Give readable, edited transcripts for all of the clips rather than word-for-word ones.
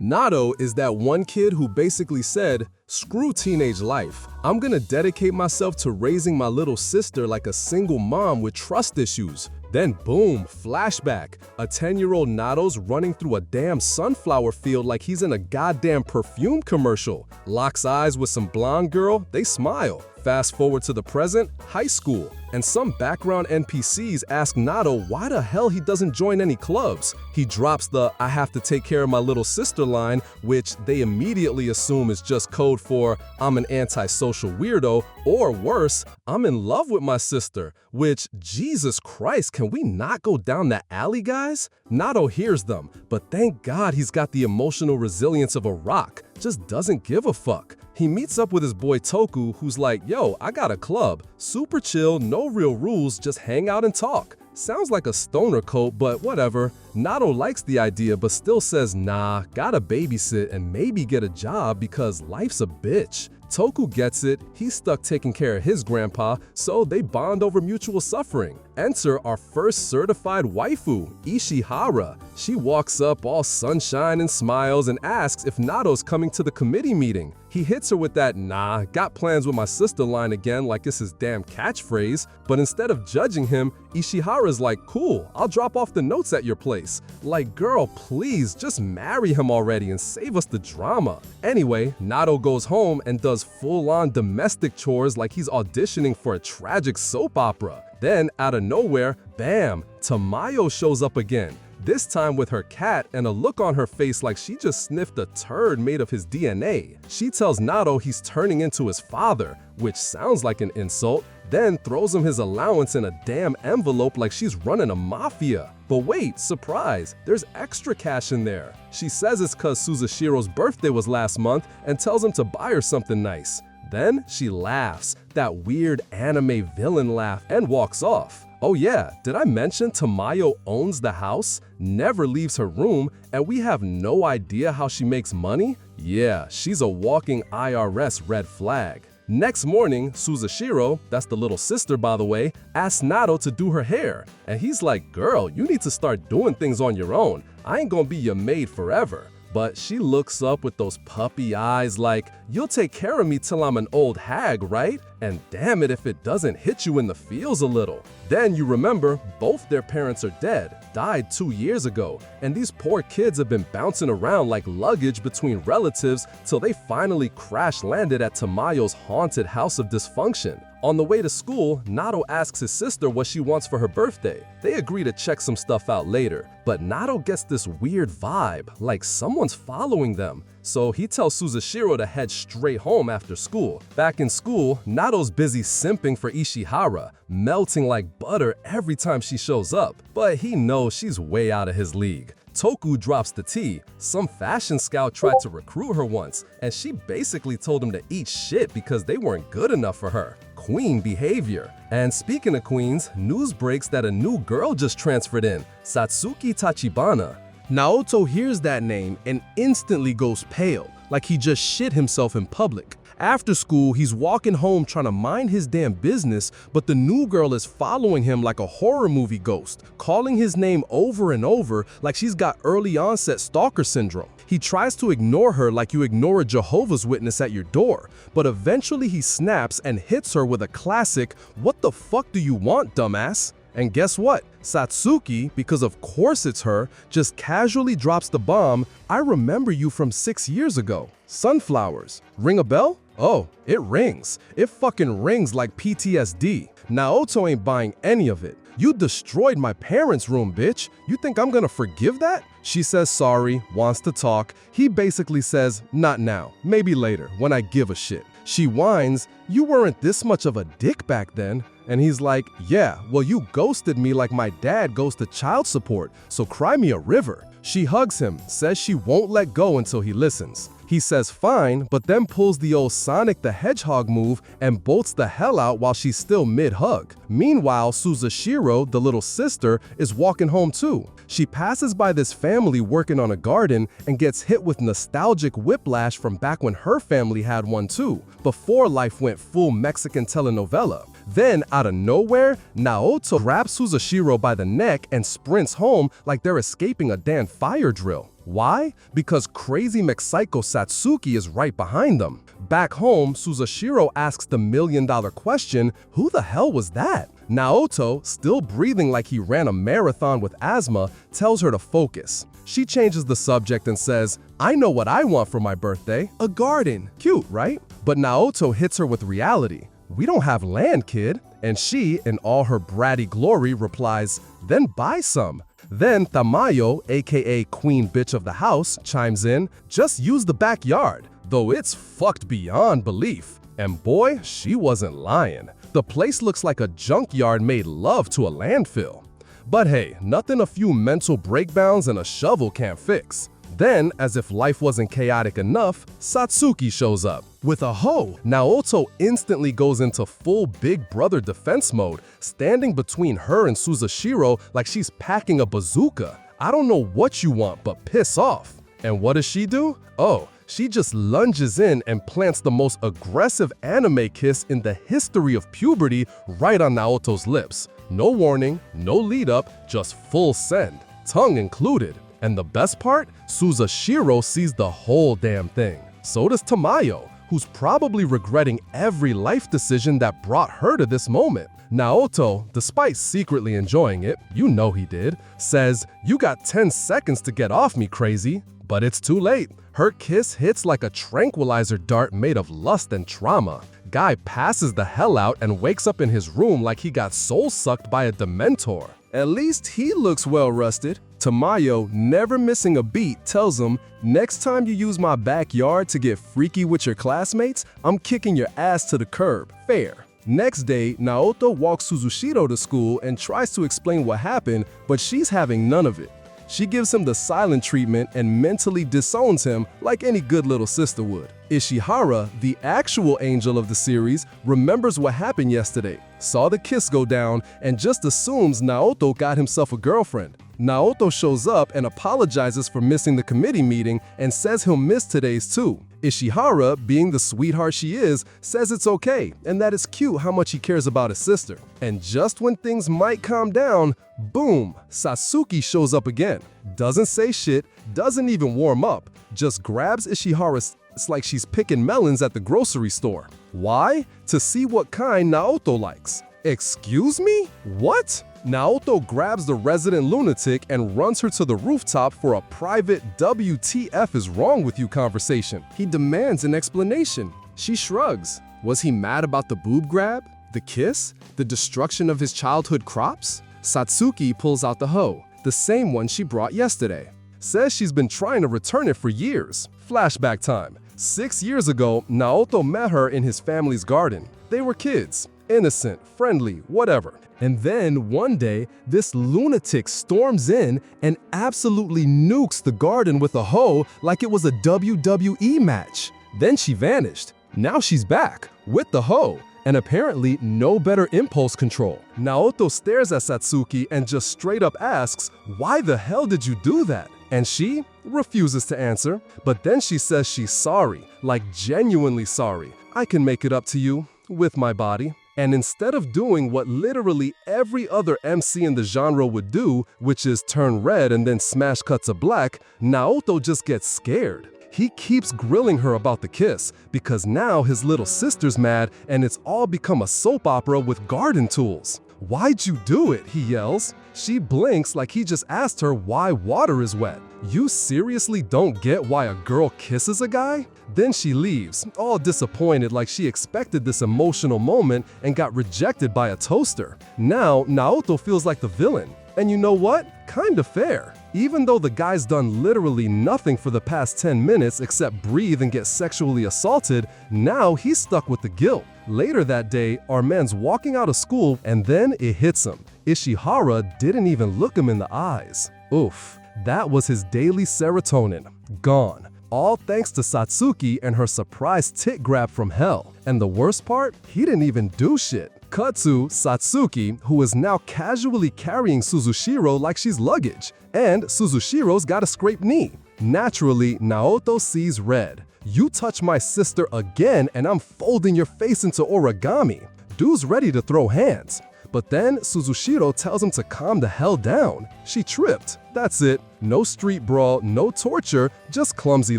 Nato is that one kid who basically said, screw teenage life. I'm gonna dedicate myself to raising my little sister like a single mom with trust issues. Then boom, flashback. A 10-year-old Nato's running through a damn sunflower field like he's in a goddamn perfume commercial. Locks eyes with some blonde girl, they smile. Fast forward to the present, high school, and some background NPCs ask Nato why the hell he doesn't join any clubs. He drops the "I have to take care of my little sister" line, which they immediately assume is just code for "I'm an antisocial weirdo," or worse, "I'm in love with my sister," which, Jesus Christ, can we not go down that alley, guys? Nato hears them, but thank God he's got the emotional resilience of a rock, just doesn't give a fuck. He meets up with his boy Toku, who's like, yo, I got a club. Super chill, no real rules, just hang out and talk. Sounds like a stoner cult, but whatever. Nato likes the idea, but still says, nah, gotta babysit and maybe get a job because life's a bitch. Toku gets it, he's stuck taking care of his grandpa, so they bond over mutual suffering. Enter our first certified waifu, Ishihara. She walks up all sunshine and smiles and asks if Nato's coming to the committee meeting. He hits her with that "nah, got plans with my sister" line again like it's his damn catchphrase, but instead of judging him, Ishihara's like, cool, I'll drop off the notes at your place. Like, girl, please, just marry him already and save us the drama. Anyway, Nato goes home and does full-on domestic chores like he's auditioning for a tragic soap opera. Then, out of nowhere, bam, Tamayo shows up again. This time with her cat and a look on her face like she just sniffed a turd made of his DNA. She tells Nato he's turning into his father, which sounds like an insult, then throws him his allowance in a damn envelope like she's running a mafia. But wait, surprise, there's extra cash in there. She says it's cause Suzushiro's birthday was last month and tells him to buy her something nice. Then she laughs, that weird anime villain laugh, and walks off. Oh yeah, did I mention Tamayo owns the house, never leaves her room, and we have no idea how she makes money? Yeah, she's a walking IRS red flag. Next morning, Suzushiro, that's the little sister by the way, asks Nato to do her hair. And he's like, girl, you need to start doing things on your own. I ain't gonna be your maid forever. But she looks up with those puppy eyes like, you'll take care of me till I'm an old hag, right? And damn it if it doesn't hit you in the feels a little. Then you remember, both their parents are dead, died 2 years ago, and these poor kids have been bouncing around like luggage between relatives till they finally crash landed at Tamayo's haunted house of dysfunction. On the way to school, Nato asks his sister what she wants for her birthday. They agree to check some stuff out later, but Nato gets this weird vibe, like someone's following them. So he tells Suzushiro to head straight home after school. Back in school, Nato's busy simping for Ishihara, melting like butter every time she shows up, but he knows she's way out of his league. Toku drops the tea. Some fashion scout tried to recruit her once, and she basically told him to eat shit because they weren't good enough for her. Queen behavior. And speaking of queens, news breaks that a new girl just transferred in, Satsuki Tachibana. Naoto hears that name and instantly goes pale, like he just shit himself in public. After school, he's walking home trying to mind his damn business, but the new girl is following him like a horror movie ghost, calling his name over and over like she's got early onset stalker syndrome. He tries to ignore her like you ignore a Jehovah's Witness at your door, but eventually he snaps and hits her with a classic, "What the fuck do you want, dumbass?" And guess what? Satsuki, because of course it's her, just casually drops the bomb, "I remember you from 6 years ago. Sunflowers. Ring a bell?" Oh, it rings. It fucking rings like PTSD. Naoto ain't buying any of it. "You destroyed my parents' room, bitch. You think I'm gonna forgive that?" She says sorry, wants to talk. He basically says, "Not now, maybe later, when I give a shit." She whines, "You weren't this much of a dick back then." And he's like, "Yeah, well you ghosted me like my dad goes to child support, so cry me a river." She hugs him, says she won't let go until he listens. He says fine, but then pulls the old Sonic the Hedgehog move and bolts the hell out while she's still mid-hug. Meanwhile, Suzushiro, the little sister, is walking home too. She passes by this family working on a garden and gets hit with nostalgic whiplash from back when her family had one too, before life went full Mexican telenovela. Then, out of nowhere, Naoto grabs Suzushiro by the neck and sprints home like they're escaping a damn fire drill. Why? Because crazy McPsycho Satsuki is right behind them. Back home, Suzashiro asks the million-dollar question, who the hell was that? Naoto, still breathing like he ran a marathon with asthma, tells her to focus. She changes the subject and says, I know what I want for my birthday, a garden. Cute, right? But Naoto hits her with reality. We don't have land, kid. And she, in all her bratty glory, replies, then buy some. Then Tamayo, aka queen bitch of the house, chimes in, just use the backyard, though it's fucked beyond belief. And boy, she wasn't lying. The place looks like a junkyard made love to a landfill. But hey, nothing a few mental breakdowns and a shovel can't fix. Then, as if life wasn't chaotic enough, Satsuki shows up. With a hoe, Naoto instantly goes into full big brother defense mode, standing between her and Suzashiro like she's packing a bazooka. I don't know what you want, but piss off. And what does she do? Oh, she just lunges in and plants the most aggressive anime kiss in the history of puberty right on Naoto's lips. No warning, no lead up, just full send, tongue included. And the best part? Suzashiro sees the whole damn thing. So does Tamayo, who's probably regretting every life decision that brought her to this moment. Naoto, despite secretly enjoying it, you know he did, says, you got 10 seconds to get off me, crazy. But it's too late. Her kiss hits like a tranquilizer dart made of lust and trauma. Guy passes the hell out and wakes up in his room like he got soul-sucked by a dementor. At least he looks well-rusted. Tamayo, never missing a beat, tells him, next time you use my backyard to get freaky with your classmates, I'm kicking your ass to the curb. Fair. Next day, Naoto walks Suzashiro to school and tries to explain what happened, but she's having none of it. She gives him the silent treatment and mentally disowns him like any good little sister would. Ishihara, the actual angel of the series, remembers what happened yesterday, saw the kiss go down, and just assumes Naoto got himself a girlfriend. Naoto shows up and apologizes for missing the committee meeting and says he'll miss today's too. Ishihara, being the sweetheart she is, says it's okay and that it's cute how much he cares about his sister. And just when things might calm down, boom, Satsuki shows up again. Doesn't say shit, doesn't even warm up, just grabs Ishihara's like she's picking melons at the grocery store. Why? To see what kind Naoto likes. Excuse me? What? Naoto grabs the resident lunatic and runs her to the rooftop for a private WTF is wrong with you conversation. He demands an explanation. She shrugs. Was he mad about the boob grab? The kiss? The destruction of his childhood crops? Satsuki pulls out the hoe, the same one she brought yesterday. Says she's been trying to return it for years. Flashback time. 6 years ago, Naoto met her in his family's garden. They were kids. Innocent, friendly, whatever. And then, one day, this lunatic storms in and absolutely nukes the garden with a hoe like it was a WWE match. Then she vanished. Now she's back, with the hoe, and apparently no better impulse control. Naoto stares at Satsuki and just straight up asks, why the hell did you do that? And she refuses to answer, but then she says she's sorry, like genuinely sorry. I can make it up to you, with my body. And instead of doing what literally every other MC in the genre would do, which is turn red and then smash cut to black, Naoto just gets scared. He keeps grilling her about the kiss, because now his little sister's mad and it's all become a soap opera with garden tools. Why'd you do it? He yells. She blinks like he just asked her why water is wet. You seriously don't get why a girl kisses a guy? Then she leaves, all disappointed like she expected this emotional moment and got rejected by a toaster. Now, Naoto feels like the villain. And you know what? Kinda fair. Even though the guy's done literally nothing for the past 10 minutes except breathe and get sexually assaulted, now he's stuck with the guilt. Later that day, our man's walking out of school and then it hits him. Ishihara didn't even look him in the eyes. Oof, that was his daily serotonin. Gone. All thanks to Satsuki and her surprise tit grab from hell. And the worst part? He didn't even do shit. Cut to Satsuki, who is now casually carrying Suzashiro like she's luggage. And Suzushiro's got a scraped knee. Naturally, Naoto sees red. You touch my sister again and I'm folding your face into origami. Dude's ready to throw hands. But then Suzushiro tells him to calm the hell down. She tripped. That's it. No street brawl, no torture, just clumsy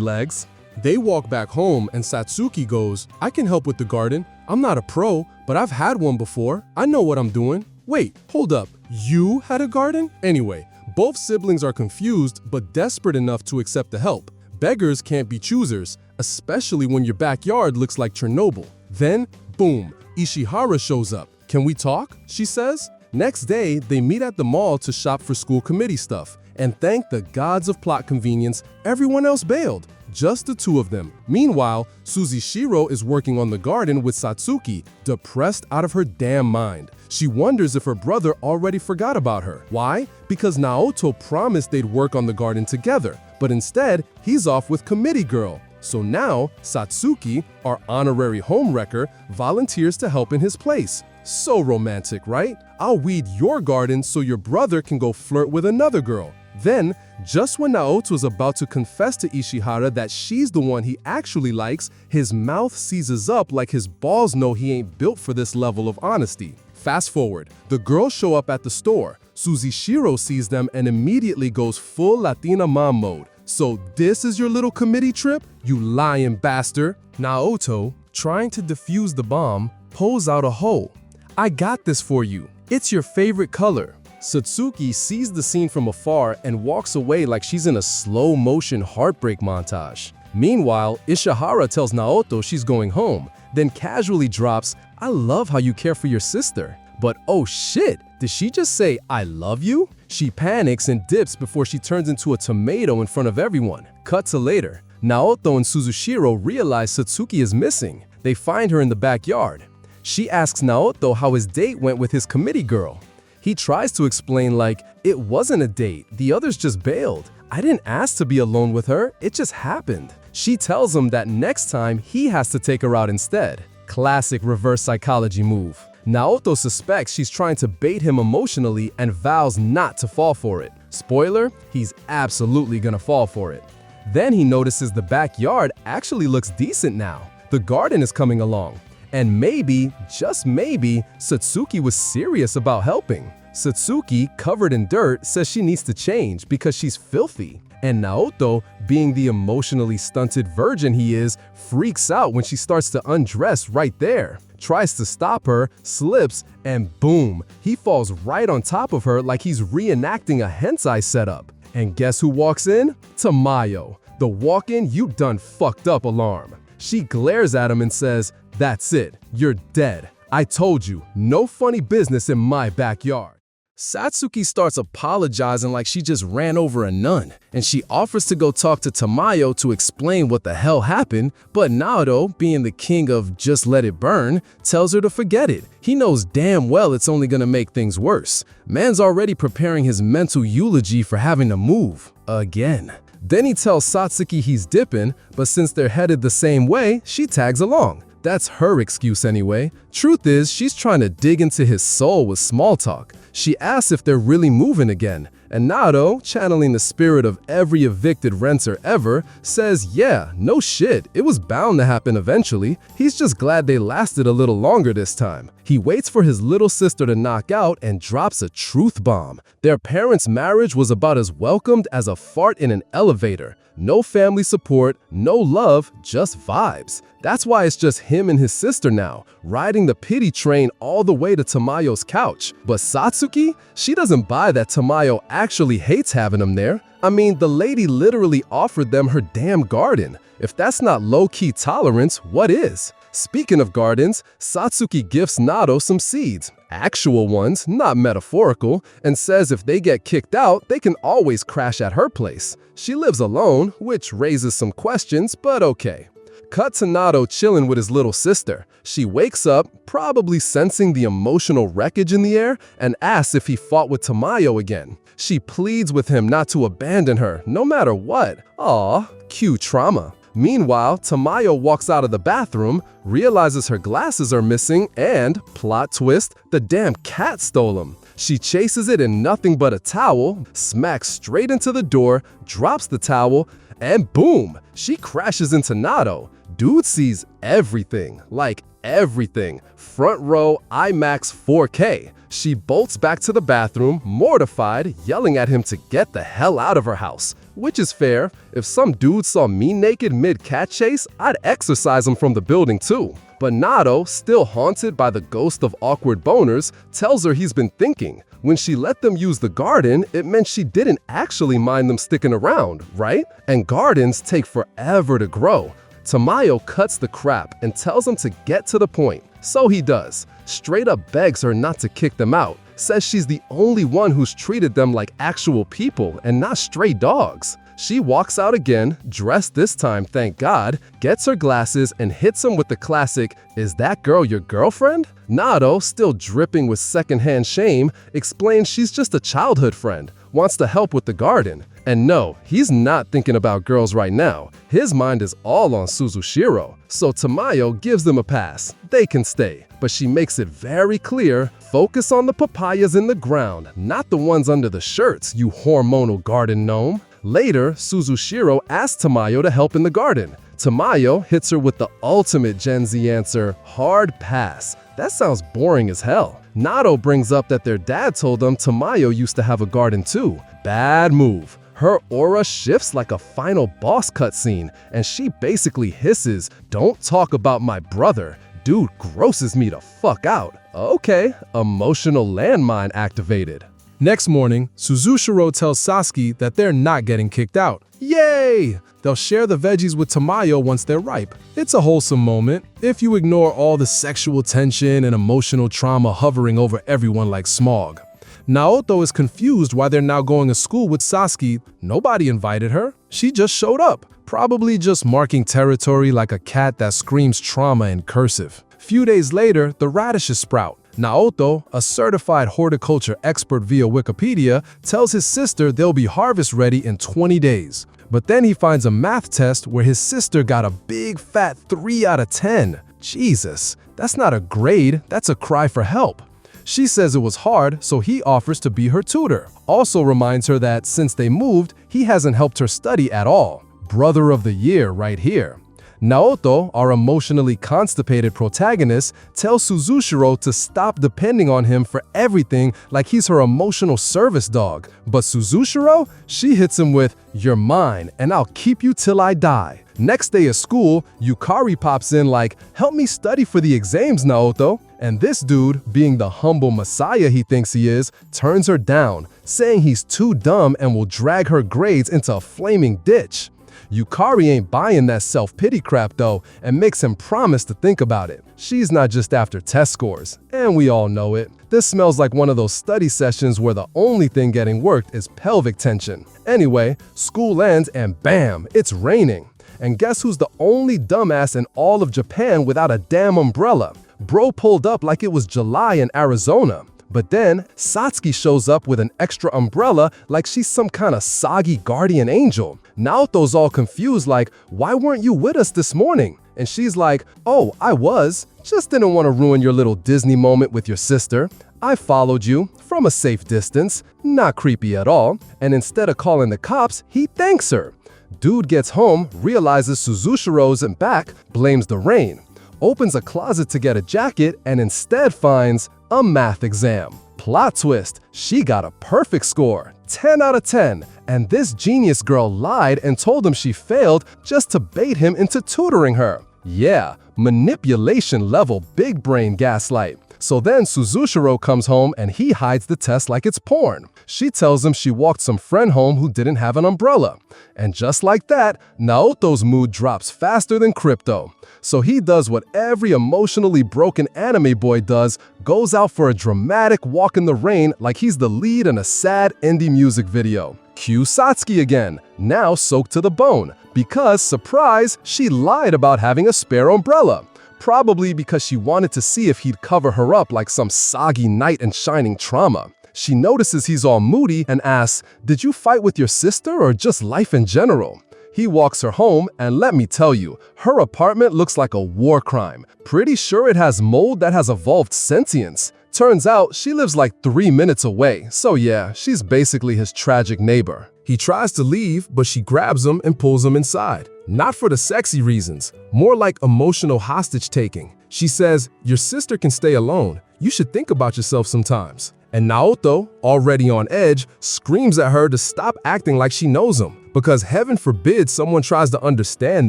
legs. They walk back home and Satsuki goes, "I can help with the garden. I'm not a pro, but I've had one before. I know what I'm doing." Wait, hold up. You had a garden? Anyway, both siblings are confused but desperate enough to accept the help. Beggars can't be choosers, especially when your backyard looks like Chernobyl. Then, boom, Ishihara shows up. "Can we talk?" she says. Next day, they meet at the mall to shop for school committee stuff. And thank the gods of plot convenience, everyone else bailed. Just the two of them. Meanwhile, Suzushiro is working on the garden with Satsuki, depressed out of her damn mind. She wonders if her brother already forgot about her. Why? Because Naoto promised they'd work on the garden together, but instead, he's off with committee girl. So now, Satsuki, our honorary homewrecker, volunteers to help in his place. So romantic, right? I'll weed your garden so your brother can go flirt with another girl. Then, just when Naoto's about to confess to Ishihara that she's the one he actually likes, his mouth seizes up like his balls know he ain't built for this level of honesty. Fast forward, the girls show up at the store. Suzushiro sees them and immediately goes full Latina mom mode. "So this is your little committee trip? You lying bastard." Naoto, trying to defuse the bomb, pulls out a hoe. "I got this for you. It's your favorite color." Satsuki sees the scene from afar and walks away like she's in a slow-motion heartbreak montage. Meanwhile, Ishihara tells Naoto she's going home, then casually drops, "I love how you care for your sister." But oh shit, did she just say, "I love you"? She panics and dips before she turns into a tomato in front of everyone. Cut to later. Naoto and Suzushiro realize Satsuki is missing. They find her in the backyard. She asks Naoto how his date went with his committee girl. He tries to explain like, "It wasn't a date, the others just bailed. I didn't ask to be alone with her, it just happened." She tells him that next time he has to take her out instead. Classic reverse psychology move. Naoto suspects she's trying to bait him emotionally and vows not to fall for it. Spoiler, he's absolutely gonna fall for it. Then he notices the backyard actually looks decent now. The garden is coming along. And maybe, just maybe, Satsuki was serious about helping. Satsuki, covered in dirt, says she needs to change because she's filthy. And Naoto, being the emotionally stunted virgin he is, freaks out when she starts to undress right there. Tries to stop her, slips, and boom, he falls right on top of her like he's reenacting a hentai setup. And guess who walks in? Tamayo. The walk-in you done fucked up alarm. She glares at him and says, "That's it, you're dead. I told you, no funny business in my backyard." Satsuki starts apologizing like she just ran over a nun, and she offers to go talk to Tamayo to explain what the hell happened, but Naoto, being the king of just let it burn, tells her to forget it. He knows damn well it's only gonna make things worse. Man's already preparing his mental eulogy for having to move. Again. Then he tells Satsuki he's dipping, but since they're headed the same way, she tags along. That's her excuse anyway. Truth is, she's trying to dig into his soul with small talk. She asks if they're really moving again, and Naoto, channeling the spirit of every evicted renter ever, says, "Yeah, no shit, it was bound to happen eventually. He's just glad they lasted a little longer this time." He waits for his little sister to knock out and drops a truth bomb. Their parents' marriage was about as welcomed as a fart in an elevator. No family support, no love, just vibes. That's why it's just him and his sister now, riding the pity train all the way to Tamayo's couch. But Satsuki? She doesn't buy that Tamayo actually hates having him there. I mean, the lady literally offered them her damn garden. If that's not low-key tolerance, what is? Speaking of gardens, Satsuki gifts Naoto some seeds, actual ones, not metaphorical, and says if they get kicked out, they can always crash at her place. She lives alone, which raises some questions, but okay. Cut to Naoto chilling with his little sister. She wakes up, probably sensing the emotional wreckage in the air, and asks if he fought with Tamayo again. She pleads with him not to abandon her, no matter what. Aw, cue trauma. Meanwhile, Tamayo walks out of the bathroom, realizes her glasses are missing, and, plot twist, the damn cat stole them. She chases it in nothing but a towel, smacks straight into the door, drops the towel, and boom, she crashes into Naoto. Dude sees everything, like everything. Front row IMAX 4K. She bolts back to the bathroom, mortified, yelling at him to get the hell out of her house. Which is fair. If some dude saw me naked mid-cat chase, I'd exorcise him from the building too. But Nato, still haunted by the ghost of awkward boners, tells her he's been thinking. When she let them use the garden, it meant she didn't actually mind them sticking around, right? And gardens take forever to grow. Tamayo cuts the crap and tells him to get to the point. So he does. Straight up begs her not to kick them out. Says she's the only one who's treated them like actual people and not stray dogs. She walks out again, dressed this time, thank God, gets her glasses and hits him with the classic, "Is that girl your girlfriend?" Nato, still dripping with secondhand shame, explains she's just a childhood friend, wants to help with the garden. And no, he's not thinking about girls right now. His mind is all on Suzushiro. So Tamayo gives them a pass. They can stay. But she makes it very clear, focus on the papayas in the ground, not the ones under the shirts, you hormonal garden gnome. Later, Suzushiro asks Tamayo to help in the garden. Tamayo hits her with the ultimate Gen Z answer, hard pass. That sounds boring as hell. Nato brings up that their dad told them Tamayo used to have a garden too. Bad move. Her aura shifts like a final boss cutscene, and she basically hisses, "Don't talk about my brother. Dude grosses me the fuck out." Okay, emotional landmine activated. Next morning, Suzushiro tells Sasuke that they're not getting kicked out. Yay! They'll share the veggies with Tamayo once they're ripe. It's a wholesome moment, if you ignore all the sexual tension and emotional trauma hovering over everyone like smog. Naoto is confused why they're now going to school with Sasuke. Nobody invited her. She just showed up, probably just marking territory like a cat that screams trauma in cursive. Few days later, the radishes sprout. Naoto, a certified horticulture expert via Wikipedia, tells his sister they'll be harvest ready in 20 days. But then he finds a math test where his sister got a big fat 3 out of 10. Jesus, that's not a grade, that's a cry for help. She says it was hard, so he offers to be her tutor. Also reminds her that since they moved, he hasn't helped her study at all. Brother of the year right here. Naoto, our emotionally constipated protagonist, tells Suzushiro to stop depending on him for everything like he's her emotional service dog. But Suzushiro, she hits him with, "You're mine, and I'll keep you till I die." Next day at school, Yukari pops in like, "Help me study for the exams, Naoto." And this dude, being the humble messiah he thinks he is, turns her down, saying he's too dumb and will drag her grades into a flaming ditch. Yukari ain't buying that self-pity crap though, and makes him promise to think about it. She's not just after test scores, and we all know it. This smells like one of those study sessions where the only thing getting worked is pelvic tension. Anyway, school ends and bam, it's raining. And guess who's the only dumbass in all of Japan without a damn umbrella? Bro pulled up like it was July in Arizona. But then, Satsuki shows up with an extra umbrella like she's some kind of soggy guardian angel. Naoto's all confused like, "Why weren't you with us this morning?" And she's like, "Oh, I was. Just didn't want to ruin your little Disney moment with your sister. I followed you from a safe distance, not creepy at all, and instead of calling the cops, he thanks her." Dude gets home, realizes Suzushiro isn't back, blames the rain, opens a closet to get a jacket, and instead finds a math exam. Plot twist, she got a perfect score, 10 out of 10, and this genius girl lied and told him she failed just to bait him into tutoring her. Yeah, manipulation level big brain gaslight. So then Suzushiro comes home and he hides the test like it's porn. She tells him she walked some friend home who didn't have an umbrella. And just like that, Naoto's mood drops faster than crypto. So he does what every emotionally broken anime boy does, goes out for a dramatic walk in the rain like he's the lead in a sad indie music video. Cue Satsuki again, now soaked to the bone, because, surprise, she lied about having a spare umbrella. Probably because she wanted to see if he'd cover her up like some soggy knight in shining trauma. She notices he's all moody and asks, "Did you fight with your sister or just life in general?" He walks her home, and let me tell you, her apartment looks like a war crime. Pretty sure it has mold that has evolved sentience. Turns out she lives like 3 minutes away, so yeah, she's basically his tragic neighbor. He tries to leave, but she grabs him and pulls him inside. Not for the sexy reasons, more like emotional hostage taking. She says, "Your sister can stay alone. You should think about yourself sometimes. And Naoto, already on edge, screams at her to stop acting like she knows him, because heaven forbid someone tries to understand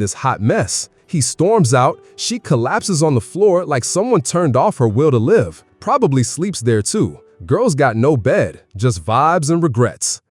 this hot mess. He storms out, she collapses on the floor like someone turned off her will to live. Probably sleeps there too. Girl's got no bed, just vibes and regrets.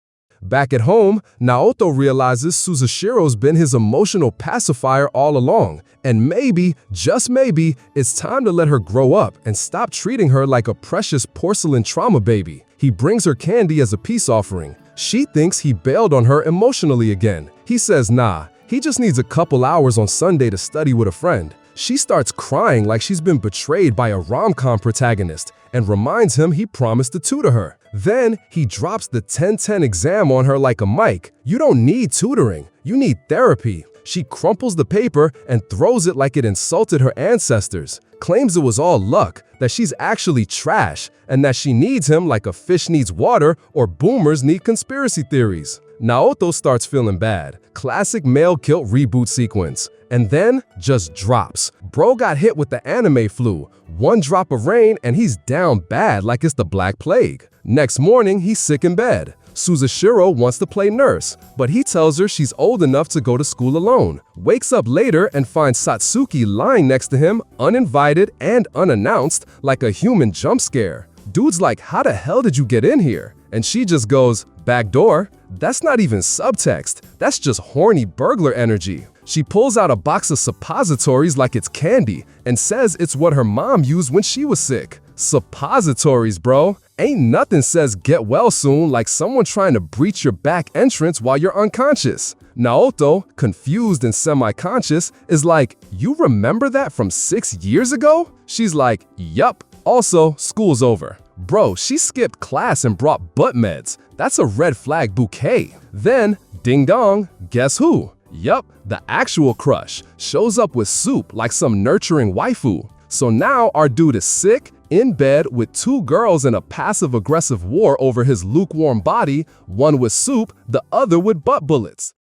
Back at home, Naoto realizes Suzushiro's been his emotional pacifier all along, and maybe, just maybe, it's time to let her grow up and stop treating her like a precious porcelain trauma baby. He brings her candy as a peace offering. She thinks he bailed on her emotionally again. He says nah, he just needs a couple hours on Sunday to study with a friend. She starts crying like she's been betrayed by a rom-com protagonist and reminds him he promised to tutor her. Then he drops the 10-10 exam on her like a mic. You don't need tutoring, you need therapy. She crumples the paper and throws it like it insulted her ancestors, claims it was all luck, that she's actually trash, and that she needs him like a fish needs water or boomers need conspiracy theories. Naoto starts feeling bad. Classic male kilt reboot sequence. And then just drops. Bro got hit with the anime flu. One drop of rain and he's down bad like it's the Black Plague. Next morning, he's sick in bed. Suzushiro wants to play nurse, but he tells her she's old enough to go to school alone. Wakes up later and finds Satsuki lying next to him, uninvited and unannounced, like a human jump scare. Dude's like, how the hell did you get in here? And she just goes, back door? That's not even subtext. That's just horny burglar energy. She pulls out a box of suppositories like it's candy and says it's what her mom used when she was sick. Suppositories, bro. Ain't nothing says get well soon like someone trying to breach your back entrance while you're unconscious. Naoto, confused and semi-conscious, is like, you remember that from 6 years ago? She's like, yup. Also, school's over. Bro, she skipped class and brought butt meds. That's a red flag bouquet. Then, ding dong, guess who? Yup, the actual crush shows up with soup like some nurturing waifu. So now our dude is sick, in bed with 2 girls in a passive-aggressive war over his lukewarm body, one with soup, the other with butt bullets.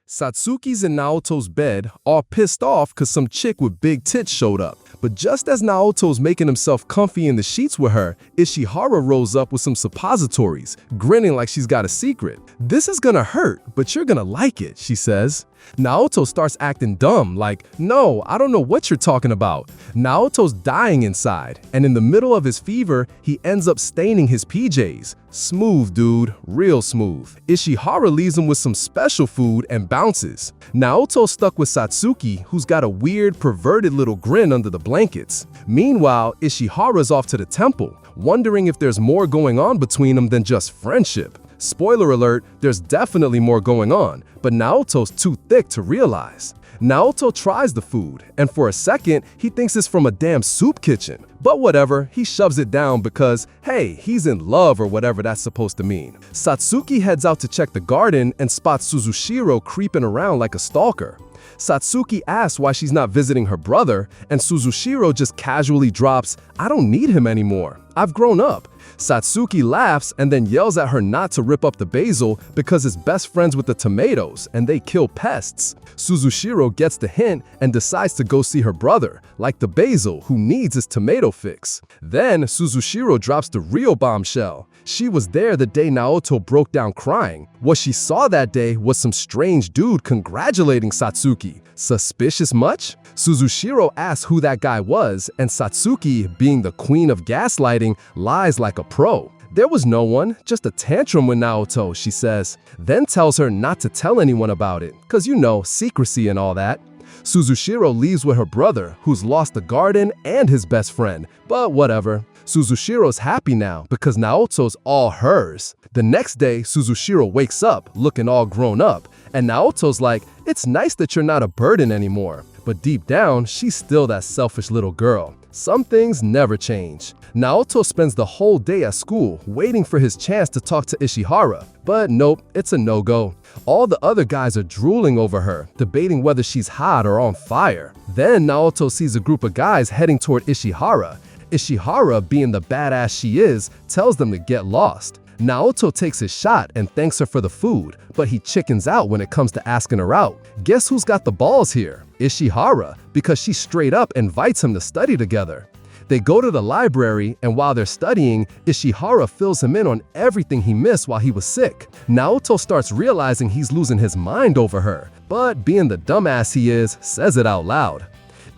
Satsuki's in Naoto's bed, all pissed off because some chick with big tits showed up. But just as Naoto's making himself comfy in the sheets with her, Ishihara rolls up with some suppositories, grinning like she's got a secret. This is gonna hurt, but you're gonna like it, she says. Naoto starts acting dumb, like, no, I don't know what you're talking about. Naoto's dying inside, and in the middle of his fever, he ends up staining his PJs. Smooth, dude, real smooth. Ishihara leaves him with some special food and bounces. Naoto's stuck with Satsuki, who's got a weird, perverted little grin under the blankets. Meanwhile, Ishihara's off to the temple, wondering if there's more going on between them than just friendship. Spoiler alert, there's definitely more going on, but Naoto's too thick to realize. Naoto tries the food, and for a second, he thinks it's from a damn soup kitchen. But whatever, he shoves it down because, hey, he's in love or whatever that's supposed to mean. Satsuki heads out to check the garden and spots Suzushiro creeping around like a stalker. Satsuki asks why she's not visiting her brother, and Suzushiro just casually drops, I don't need him anymore. I've grown up. Satsuki laughs and then yells at her not to rip up the basil because it's best friends with the tomatoes and they kill pests. Suzushiro gets the hint and decides to go see her brother, like the basil who needs his tomato fix. Then Suzushiro drops the real bombshell. She was there the day Naoto broke down crying. What she saw that day was some strange dude congratulating Satsuki. Suspicious much? Suzushiro asks who that guy was, and Satsuki, being the queen of gaslighting, lies like a pro. There was no one, just a tantrum with Naoto, she says, then tells her not to tell anyone about it, cause you know, secrecy and all that. Suzushiro leaves with her brother, who's lost the garden and his best friend, but whatever. Suzushiro's happy now because Naoto's all hers. The next day, Suzushiro wakes up, looking all grown up, and Naoto's like, it's nice that you're not a burden anymore. But deep down, she's still that selfish little girl. Some things never change. Naoto spends the whole day at school waiting for his chance to talk to Ishihara, but nope, it's a no-go. All the other guys are drooling over her, debating whether she's hot or on fire. Then Naoto sees a group of guys heading toward Ishihara. Ishihara, being the badass she is, tells them to get lost. Naoto takes his shot and thanks her for the food, but he chickens out when it comes to asking her out. Guess who's got the balls here? Ishihara, because she straight up invites him to study together. They go to the library, and while they're studying, Ishihara fills him in on everything he missed while he was sick. Naoto starts realizing he's losing his mind over her, but being the dumbass he is, says it out loud.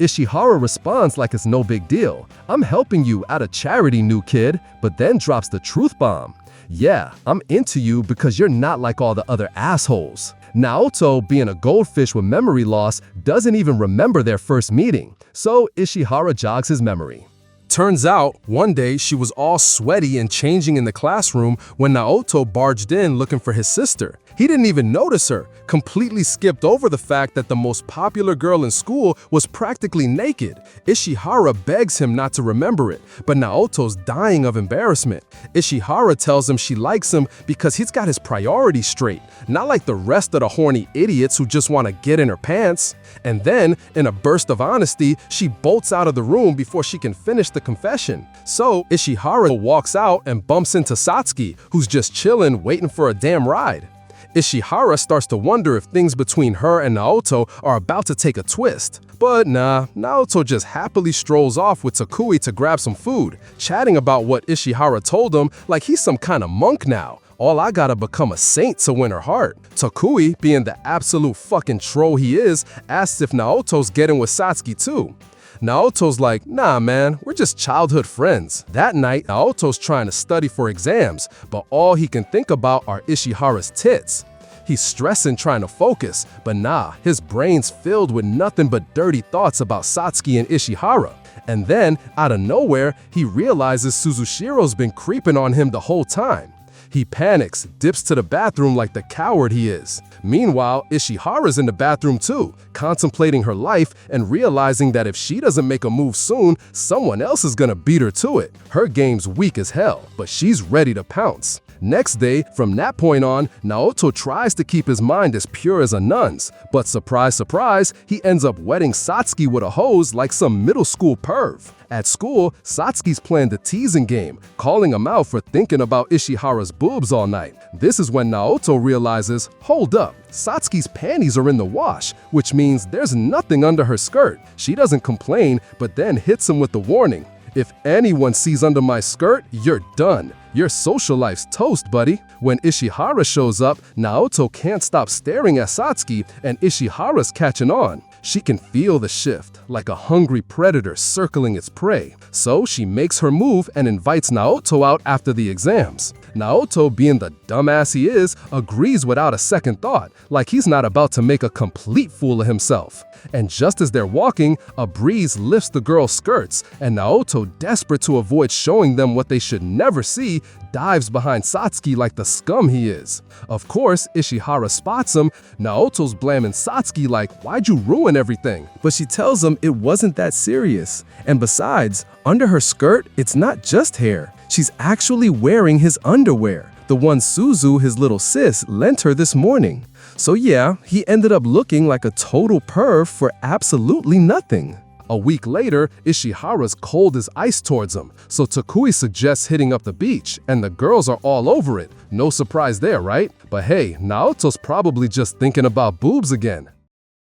Ishihara responds like it's no big deal. "I'm helping you out of charity, new kid," but then drops the truth bomb. "Yeah, I'm into you because you're not like all the other assholes." Naoto, being a goldfish with memory loss, doesn't even remember their first meeting, so Ishihara jogs his memory. Turns out, one day she was all sweaty and changing in the classroom when Naoto barged in looking for his sister. He didn't even notice her, completely skipped over the fact that the most popular girl in school was practically naked. Ishihara begs him not to remember it, but Naoto's dying of embarrassment. Ishihara tells him she likes him because he's got his priorities straight, not like the rest of the horny idiots who just want to get in her pants. And then, in a burst of honesty, she bolts out of the room before she can finish the confession. So, Ishihara walks out and bumps into Satsuki, who's just chilling, waiting for a damn ride. Ishihara starts to wonder if things between her and Naoto are about to take a twist. But nah, Naoto just happily strolls off with Takui to grab some food, chatting about what Ishihara told him like he's some kind of monk now. All I gotta become a saint to win her heart. Takui, being the absolute fucking troll he is, asks if Naoto's getting with Satsuki too. Naoto's like, "Nah man, we're just childhood friends." That night, Naoto's trying to study for exams, but all he can think about are Ishihara's tits. He's stressing trying to focus, but nah, his brain's filled with nothing but dirty thoughts about Satsuki and Ishihara. And then, out of nowhere, he realizes Suzushiro's been creeping on him the whole time. He panics, dips to the bathroom like the coward he is. Meanwhile, Ishihara's in the bathroom too, contemplating her life and realizing that if she doesn't make a move soon, someone else is gonna beat her to it. Her game's weak as hell, but she's ready to pounce. Next day, from that point on, Naoto tries to keep his mind as pure as a nun's, but surprise, surprise, he ends up wetting Satsuki with a hose like some middle school perv. At school, Satsuki's playing the teasing game, calling him out for thinking about Ishihara's boobs all night. This is when Naoto realizes, hold up, Satsuki's panties are in the wash, which means there's nothing under her skirt. She doesn't complain, but then hits him with the warning. "If anyone sees under my skirt, you're done. Your social life's toast, buddy." When Ishihara shows up, Naoto can't stop staring at Satsuki, and Ishihara's catching on. She can feel the shift, like a hungry predator circling its prey. So she makes her move and invites Naoto out after the exams. Naoto, being the dumbass he is, agrees without a second thought, like he's not about to make a complete fool of himself. And just as they're walking, a breeze lifts the girl's skirts, and Naoto, desperate to avoid showing them what they should never see, dives behind Satsuki like the scum he is. Of course, Ishihara spots him. Naoto's blaming Satsuki like, "Why'd you ruin everything?" But she tells him it wasn't that serious. And besides, under her skirt, it's not just hair. She's actually wearing his underwear, the one Suzu, his little sis, lent her this morning. So yeah, he ended up looking like a total perv for absolutely nothing. A week later, Ishihara's cold as ice towards him, so Takui suggests hitting up the beach, and the girls are all over it. No surprise there, right? But hey, Naoto's probably just thinking about boobs again.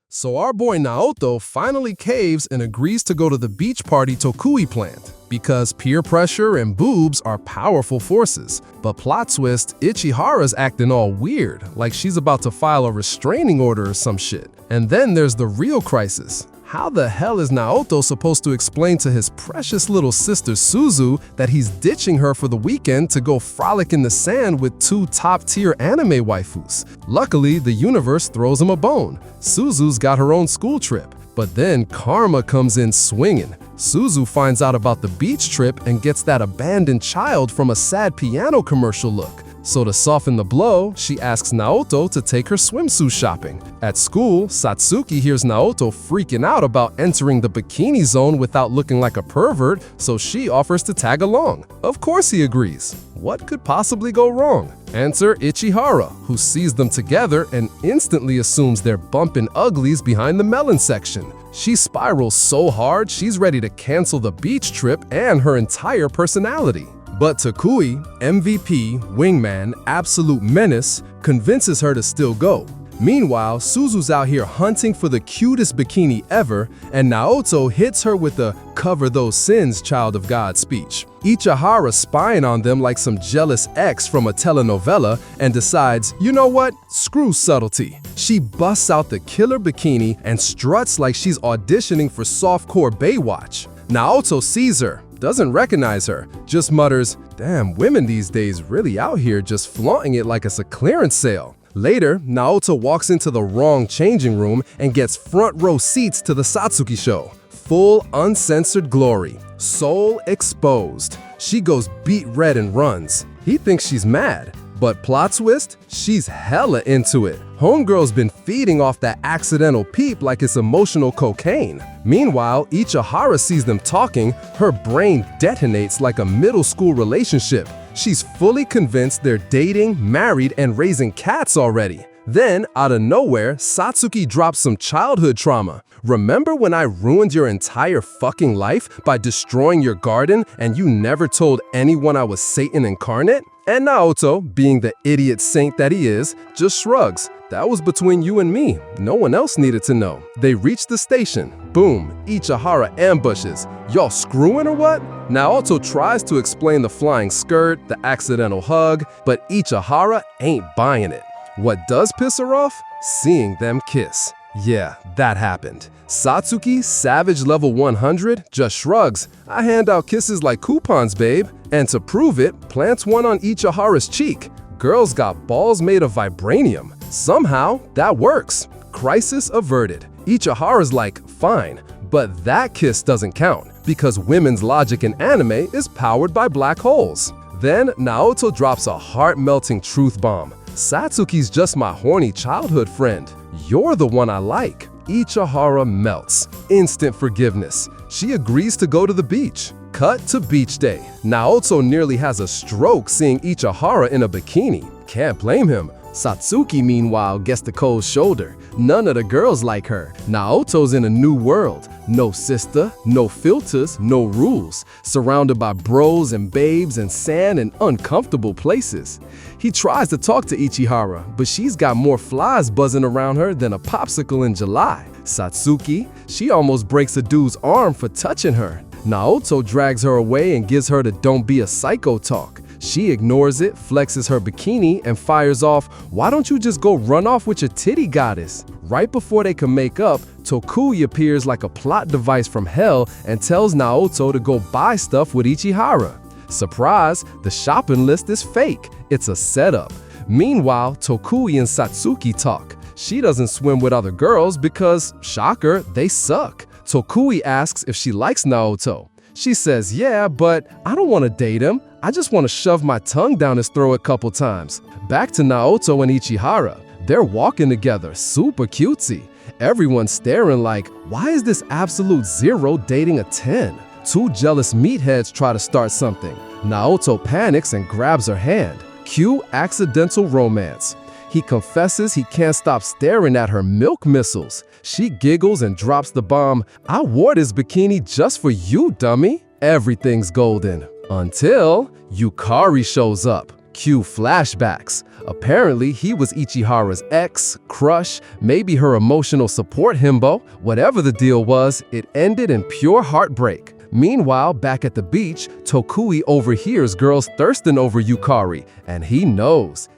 So our boy Naoto finally caves and agrees to go to the beach party Takui planned, because peer pressure and boobs are powerful forces. But plot twist, Ichihara's acting all weird, like she's about to file a restraining order or some shit. And then there's the real crisis. How the hell is Naoto supposed to explain to his precious little sister Suzu that he's ditching her for the weekend to go frolic in the sand with two top-tier anime waifus? Luckily, the universe throws him a bone. Suzu's got her own school trip. But then karma comes in swinging. Suzu finds out about the beach trip and gets that abandoned child from a sad piano commercial look. So to soften the blow, she asks Naoto to take her swimsuit shopping. At school, Satsuki hears Naoto freaking out about entering the bikini zone without looking like a pervert, so she offers to tag along. Of course he agrees. What could possibly go wrong? Answer Ichihara, who sees them together and instantly assumes they're bumping uglies behind the melon section. She spirals so hard she's ready to cancel the beach trip and her entire personality. But Takui, MVP, wingman, absolute menace, convinces her to still go. Meanwhile, Suzu's out here hunting for the cutest bikini ever, and Naoto hits her with the "cover those sins, child of God" speech. Ichihara spying on them like some jealous ex from a telenovela and decides, you know what, screw subtlety. She busts out the killer bikini and struts like she's auditioning for softcore Baywatch. Naoto sees her, doesn't recognize her, just mutters, "Damn, women these days really out here just flaunting it like it's a clearance sale." Later, Naoto walks into the wrong changing room and gets front row seats to the Satsuki show. Full uncensored glory, soul exposed. She goes beet red and runs. He thinks she's mad, but plot twist, she's hella into it. Homegirl's been feeding off that accidental peep like it's emotional cocaine. Meanwhile, Ichihara sees them talking, her brain detonates like a middle school relationship. She's fully convinced they're dating, married, and raising cats already. Then, out of nowhere, Satsuki drops some childhood trauma. "Remember when I ruined your entire fucking life by destroying your garden and you never told anyone I was Satan incarnate?" And Naoto, being the idiot saint that he is, just shrugs. "That was between you and me. No one else needed to know." They reach the station. Boom, Ichihara ambushes. "Y'all screwing or what?" Naoto tries to explain the flying skirt, the accidental hug, but Ichihara ain't buying it. What does piss her off? Seeing them kiss. Yeah, that happened. Satsuki, savage level 100, just shrugs. "I hand out kisses like coupons, babe." And to prove it, plants one on Ichihara's cheek. Girl's got balls made of vibranium. Somehow, that works. Crisis averted. Ichihara's like, fine, but that kiss doesn't count, because women's logic in anime is powered by black holes. Then, Naoto drops a heart-melting truth bomb. "Satsuki's just my horny childhood friend. You're the one I like." Ichihara melts. Instant forgiveness. She agrees to go to the beach. Cut to beach day. Naoto nearly has a stroke seeing Ichihara in a bikini. Can't blame him. Satsuki, meanwhile, gets the cold shoulder. None of the girls like her. Naoto's in a new world. No sister, no filters, no rules. Surrounded by bros and babes and sand and uncomfortable places. He tries to talk to Ichihara, but she's got more flies buzzing around her than a popsicle in July. Satsuki, she almost breaks a dude's arm for touching her. Naoto drags her away and gives her the "don't be a psycho" talk. She ignores it, flexes her bikini, and fires off, "Why don't you just go run off with your titty goddess?" Right before they can make up, Tokui appears like a plot device from hell and tells Naoto to go buy stuff with Ichihara. Surprise, the shopping list is fake. It's a setup. Meanwhile, Tokui and Satsuki talk. She doesn't swim with other girls because, shocker, they suck. Tokui asks if she likes Naoto. She says, "Yeah, but I don't want to date him. I just want to shove my tongue down his throat a couple times." Back to Naoto and Ichihara. They're walking together, super cutesy. Everyone's staring like, why is this absolute zero dating a 10? Two jealous meatheads try to start something. Naoto panics and grabs her hand. Cue accidental romance. He confesses he can't stop staring at her milk missiles. She giggles and drops the bomb, "I wore this bikini just for you, dummy." Everything's golden. Until Yukari shows up. Cue flashbacks. Apparently, he was Ichihara's ex, crush, maybe her emotional support himbo. Whatever the deal was, it ended in pure heartbreak. Meanwhile, back at the beach, Tokui overhears girls thirsting over Yukari, and he knows.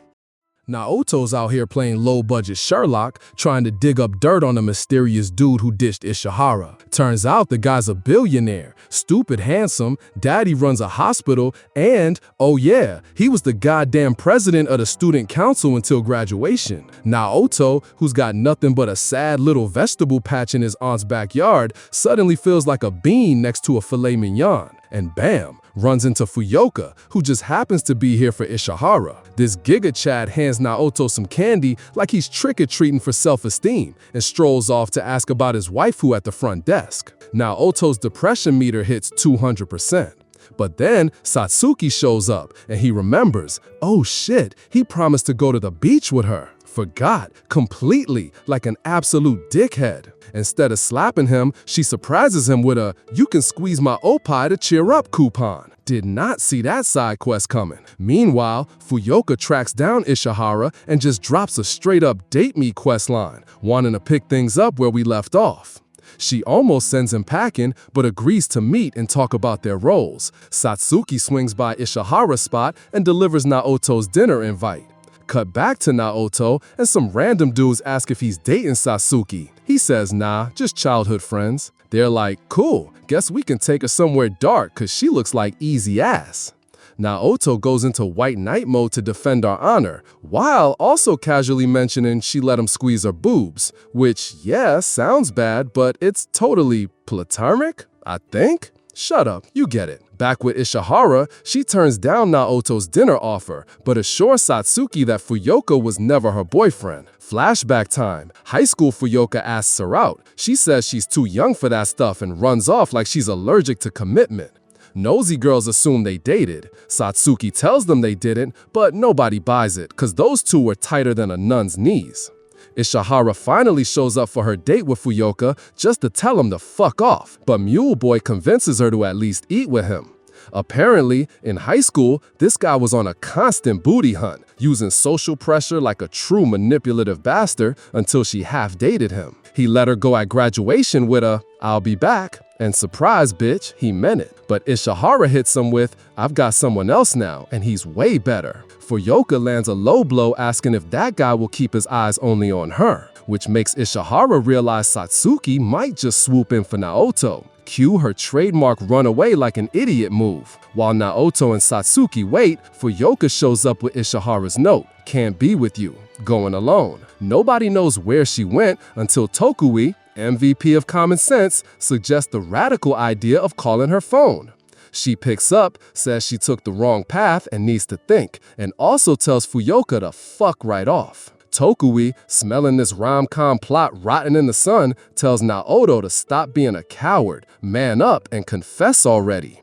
Naoto's out here playing low-budget Sherlock, trying to dig up dirt on a mysterious dude who ditched Ishihara. Turns out the guy's a billionaire, stupid handsome, daddy runs a hospital, and, oh yeah, he was the goddamn president of the student council until graduation. Naoto, who's got nothing but a sad little vegetable patch in his aunt's backyard, suddenly feels like a bean next to a filet mignon. And bam, runs into Fuyoka, who just happens to be here for Ishihara. This Giga Chad hands Naoto some candy like he's trick-or-treating for self-esteem and strolls off to ask about his waifu at the front desk. Naoto's depression meter hits 200%. But then Satsuki shows up and he remembers, oh shit, he promised to go to the beach with her. Forgot completely, like an absolute dickhead. Instead of slapping him, she surprises him with a "you can squeeze my opie to cheer up" coupon. Did not see that side quest coming. Meanwhile, Fuyoka tracks down Ishihara and just drops a straight-up date me quest line, wanting to pick things up where we left off. She almost sends him packing, but agrees to meet and talk about their roles. Satsuki swings by Ishihara's spot and delivers Naoto's dinner invite. Cut back to Naoto, and some random dudes ask if he's dating Satsuki. He says nah, just childhood friends. They're like, cool, guess we can take her somewhere dark cause she looks like easy ass. Naoto goes into white knight mode to defend our honor, while also casually mentioning she let him squeeze her boobs, which, yeah, sounds bad, but it's totally platonic, I think? Shut up, you get it. Back with Ishihara, she turns down Naoto's dinner offer, but assures Satsuki that Fuyoka was never her boyfriend. Flashback time. High school Fuyoka asks her out. She says she's too young for that stuff and runs off like she's allergic to commitment. Nosy girls assume they dated. Satsuki tells them they didn't, but nobody buys it, cause those two were tighter than a nun's knees. Ishihara finally shows up for her date with Fuyoka just to tell him to fuck off, but Mule Boy convinces her to at least eat with him. Apparently, in high school, this guy was on a constant booty hunt, using social pressure like a true manipulative bastard until she half-dated him. He let her go at graduation with a, "I'll be back," and surprise bitch, he meant it. But Ishihara hits him with, "I've got someone else now, and he's way better." Fuyoka lands a low blow asking if that guy will keep his eyes only on her, which makes Ishihara realize Satsuki might just swoop in for Naoto. Cue her trademark run away like an idiot move. While Naoto and Satsuki wait, Fuyoka shows up with Ishihara's note, "Can't be with you, going alone." Nobody knows where she went until Tokui, MVP of common sense, suggests the radical idea of calling her phone. She picks up, says she took the wrong path and needs to think, and also tells Fuyoka to fuck right off. Tokui, smelling this rom-com plot rotten in the sun, tells Naoto to stop being a coward, man up, and confess already.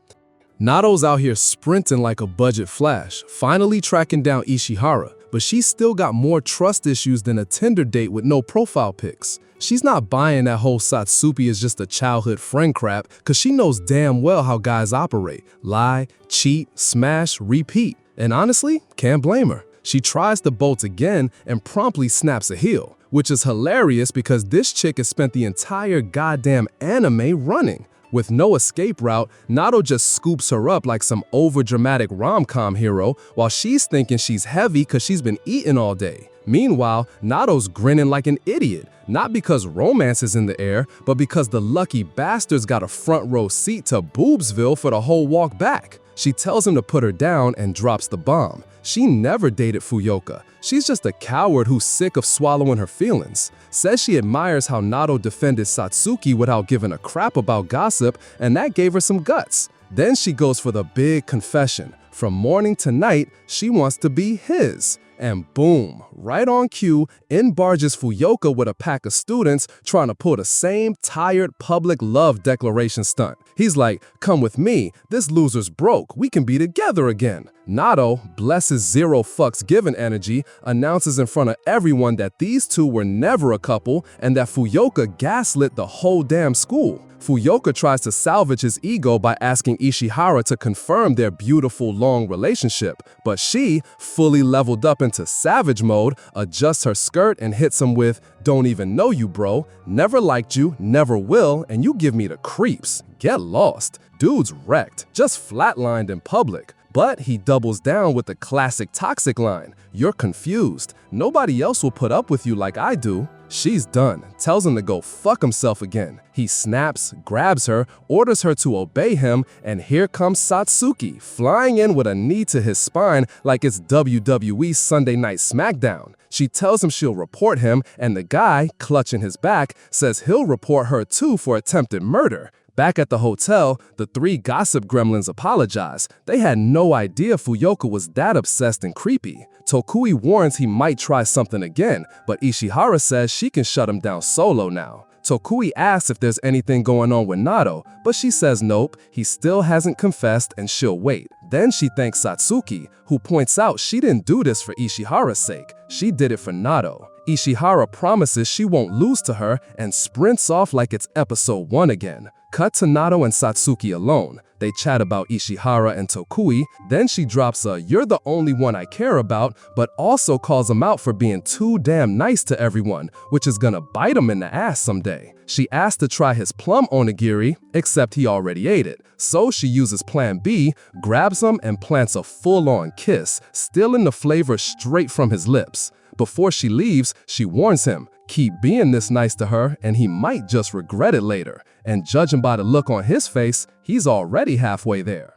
Nato's out here sprinting like a budget Flash, finally tracking down Ishihara, but she's still got more trust issues than a Tinder date with no profile pics. She's not buying that whole Satsuki is just a childhood friend crap, cause she knows damn well how guys operate. Lie, cheat, smash, repeat. And honestly, can't blame her. She tries to bolt again and promptly snaps a heel, which is hilarious because this chick has spent the entire goddamn anime running. With no escape route, Nato just scoops her up like some overdramatic rom-com hero while she's thinking she's heavy cause she's been eating all day. Meanwhile, Nato's grinning like an idiot, not because romance is in the air, but because the lucky bastard's got a front row seat to Boobsville for the whole walk back. She tells him to put her down and drops the bomb. She never dated Fuyoka. She's just a coward who's sick of swallowing her feelings. Says she admires how Nato defended Satsuki without giving a crap about gossip, and that gave her some guts. Then she goes for the big confession. From morning to night, she wants to be his. And boom, right on cue, in barges Fuyoka with a pack of students trying to pull the same tired public love declaration stunt. He's like, "Come with me, this loser's broke, we can be together again." Nato, bless his zero fucks given energy, announces in front of everyone that these two were never a couple and that Fuyoka gaslit the whole damn school. Fuyoka tries to salvage his ego by asking Ishihara to confirm their beautiful long relationship, but she, fully leveled up into savage mode, adjusts her skirt and hits him with, "Don't even know you, bro. Never liked you, never will, and you give me the creeps. Get lost." Dude's wrecked, just flatlined in public. But he doubles down with the classic toxic line, "You're confused. Nobody else will put up with you like I do." She's done, tells him to go fuck himself again. He snaps, grabs her, orders her to obey him, and here comes Satsuki, flying in with a knee to his spine like it's WWE Sunday Night SmackDown. She tells him she'll report him, and the guy, clutching his back, says he'll report her too for attempted murder. Back at the hotel, the three gossip gremlins apologize. They had no idea Fuyoka was that obsessed and creepy. Tokui warns he might try something again, but Ishihara says she can shut him down solo now. Tokui asks if there's anything going on with Nato, but she says nope, he still hasn't confessed and she'll wait. Then she thanks Satsuki, who points out she didn't do this for Ishihara's sake. She did it for Nato. Ishihara promises she won't lose to her and sprints off like it's episode 1 again. Cut to Nato and Satsuki alone. They chat about Ishihara and Tokui, then she drops a "you're the only one I care about," but also calls him out for being too damn nice to everyone, which is gonna bite him in the ass someday. She asks to try his plum onigiri, except he already ate it. So she uses plan B, grabs him and plants a full-on kiss, stealing the flavor straight from his lips. Before she leaves, she warns him, keep being this nice to her and he might just regret it later. And judging by the look on his face, he's already halfway there.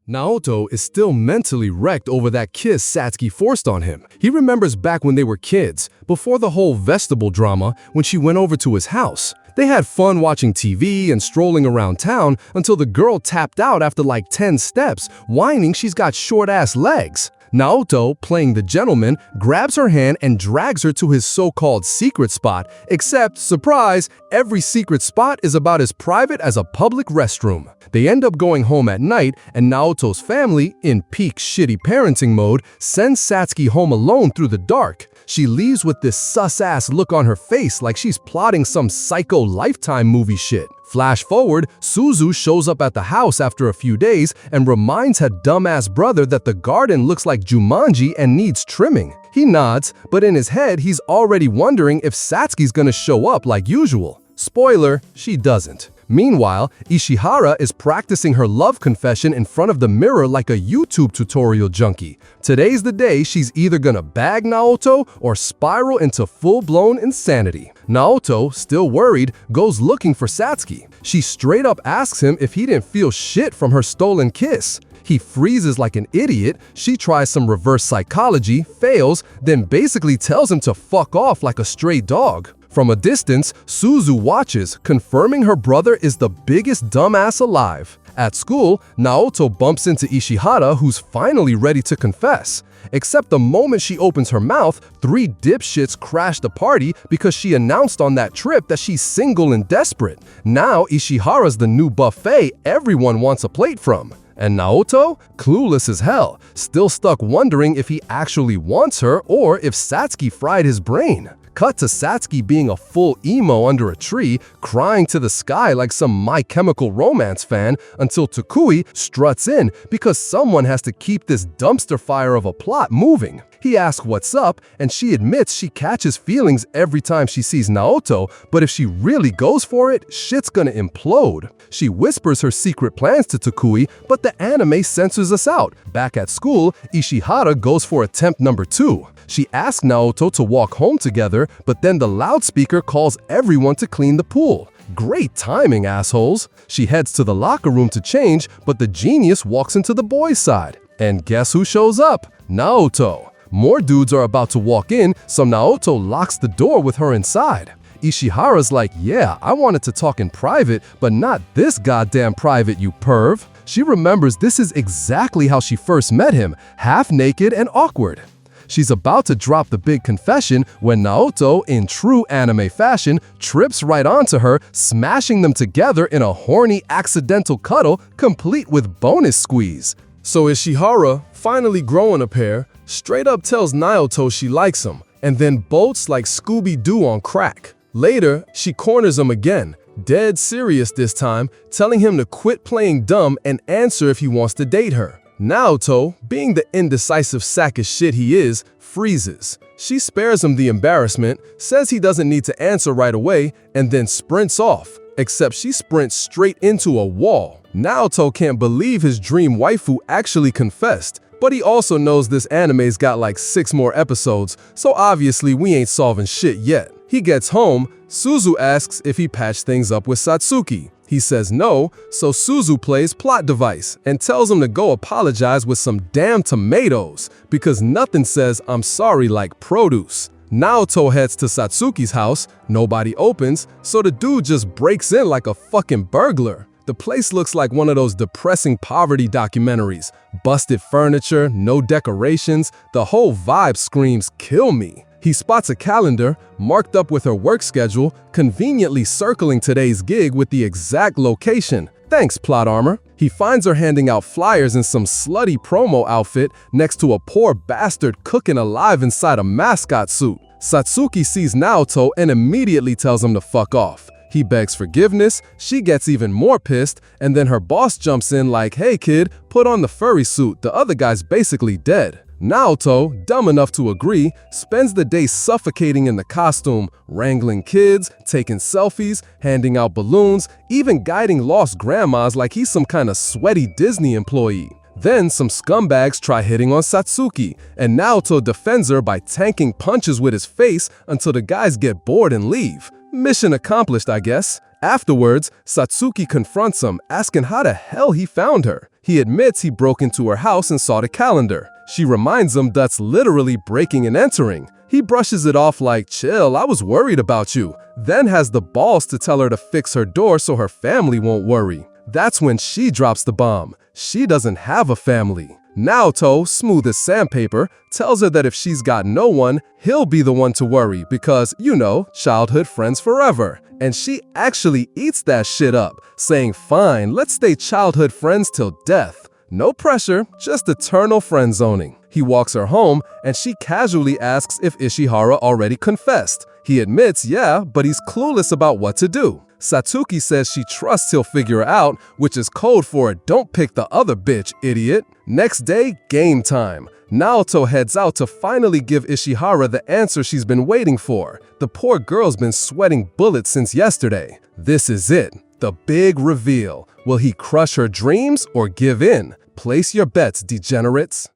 Naoto is still mentally wrecked over that kiss Satsuki forced on him. He remembers back when they were kids, before the whole vegetable drama, when she went over to his house. They had fun watching TV and strolling around town until the girl tapped out after like 10 steps, whining she's got short-ass legs. Naoto, playing the gentleman, grabs her hand and drags her to his so-called secret spot, except, surprise, every secret spot is about as private as a public restroom. They end up going home at night, and Naoto's family, in peak shitty parenting mode, sends Satsuki home alone through the dark. She leaves with this sus-ass look on her face like she's plotting some psycho Lifetime movie shit. Flash forward, Suzu shows up at the house after a few days and reminds her dumbass brother that the garden looks like Jumanji and needs trimming. He nods, but in his head he's already wondering if Satsuki's gonna show up like usual. Spoiler, she doesn't. Meanwhile, Ishihara is practicing her love confession in front of the mirror like a YouTube tutorial junkie. Today's the day she's either gonna bag Naoto or spiral into full-blown insanity. Naoto, still worried, goes looking for Satsuki. She straight up asks him if he didn't feel shit from her stolen kiss. He freezes like an idiot, she tries some reverse psychology, fails, then basically tells him to fuck off like a stray dog. From a distance, Suzu watches, confirming her brother is the biggest dumbass alive. At school, Naoto bumps into Ishihara, who's finally ready to confess. Except the moment she opens her mouth, 3 dipshits crash the party because she announced on that trip that she's single and desperate. Now Ishihara's the new buffet everyone wants a plate from. And Naoto? Clueless as hell, still stuck wondering if he actually wants her or if Satsuki fried his brain. Cut to Satsuki being a full emo under a tree, crying to the sky like some My Chemical Romance fan until Tokui struts in because someone has to keep this dumpster fire of a plot moving. He asks what's up, and she admits she catches feelings every time she sees Naoto, but if she really goes for it, shit's gonna implode. She whispers her secret plans to Tokui, but the anime censors us out. Back at school, Ishihara goes for attempt number 2. She asks Naoto to walk home together, but then the loudspeaker calls everyone to clean the pool. Great timing, assholes. She heads to the locker room to change, but the genius walks into the boys' side. And guess who shows up? Naoto. More dudes are about to walk in, so Naoto locks the door with her inside. Ishihara's like, yeah, I wanted to talk in private, but not this goddamn private, you perv. She remembers this is exactly how she first met him, half naked and awkward. She's about to drop the big confession when Naoto, in true anime fashion, trips right onto her, smashing them together in a horny accidental cuddle, complete with bonus squeeze. So Ishihara, finally growing a pair, straight up tells Naoto she likes him, and then bolts like Scooby-Doo on crack. Later, she corners him again, dead serious this time, telling him to quit playing dumb and answer if he wants to date her. Naoto, being the indecisive sack of shit he is, freezes. She spares him the embarrassment, says he doesn't need to answer right away, and then sprints off. Except she sprints straight into a wall. Naoto can't believe his dream waifu actually confessed, but he also knows this anime's got like 6 more episodes, so obviously we ain't solving shit yet. He gets home, Suzu asks if he patched things up with Satsuki. He says no, so Suzu plays plot device and tells him to go apologize with some damn tomatoes, because nothing says I'm sorry like produce. Naoto heads to Satsuki's house, nobody opens, so the dude just breaks in like a fucking burglar. The place looks like one of those depressing poverty documentaries. Busted furniture, no decorations, the whole vibe screams kill me. He spots a calendar, marked up with her work schedule, conveniently circling today's gig with the exact location. Thanks, plot armor. He finds her handing out flyers in some slutty promo outfit next to a poor bastard cooking alive inside a mascot suit. Satsuki sees Naoto and immediately tells him to fuck off. He begs forgiveness, she gets even more pissed, and then her boss jumps in like, hey kid, put on the furry suit, the other guy's basically dead. Naoto, dumb enough to agree, spends the day suffocating in the costume, wrangling kids, taking selfies, handing out balloons, even guiding lost grandmas like he's some kind of sweaty Disney employee. Then some scumbags try hitting on Satsuki, and Naoto defends her by tanking punches with his face until the guys get bored and leave. Mission accomplished, I guess. Afterwards, Satsuki confronts him, asking how the hell he found her. He admits he broke into her house and saw the calendar. She reminds him that's literally breaking and entering. He brushes it off like, chill, I was worried about you. Then has the balls to tell her to fix her door so her family won't worry. That's when she drops the bomb. She doesn't have a family. Naoto, smooth as sandpaper, tells her that if she's got no one, he'll be the one to worry because, you know, childhood friends forever. And she actually eats that shit up, saying, fine, let's stay childhood friends till death. No pressure, just eternal friend zoning. He walks her home, and she casually asks if Ishihara already confessed. He admits, yeah, but he's clueless about what to do. Satsuki says she trusts he'll figure it out, which is code for don't pick the other bitch, idiot. Next day, game time. Naoto heads out to finally give Ishihara the answer she's been waiting for. The poor girl's been sweating bullets since yesterday. This is it, the big reveal. Will he crush her dreams or give in? Place your bets, degenerates.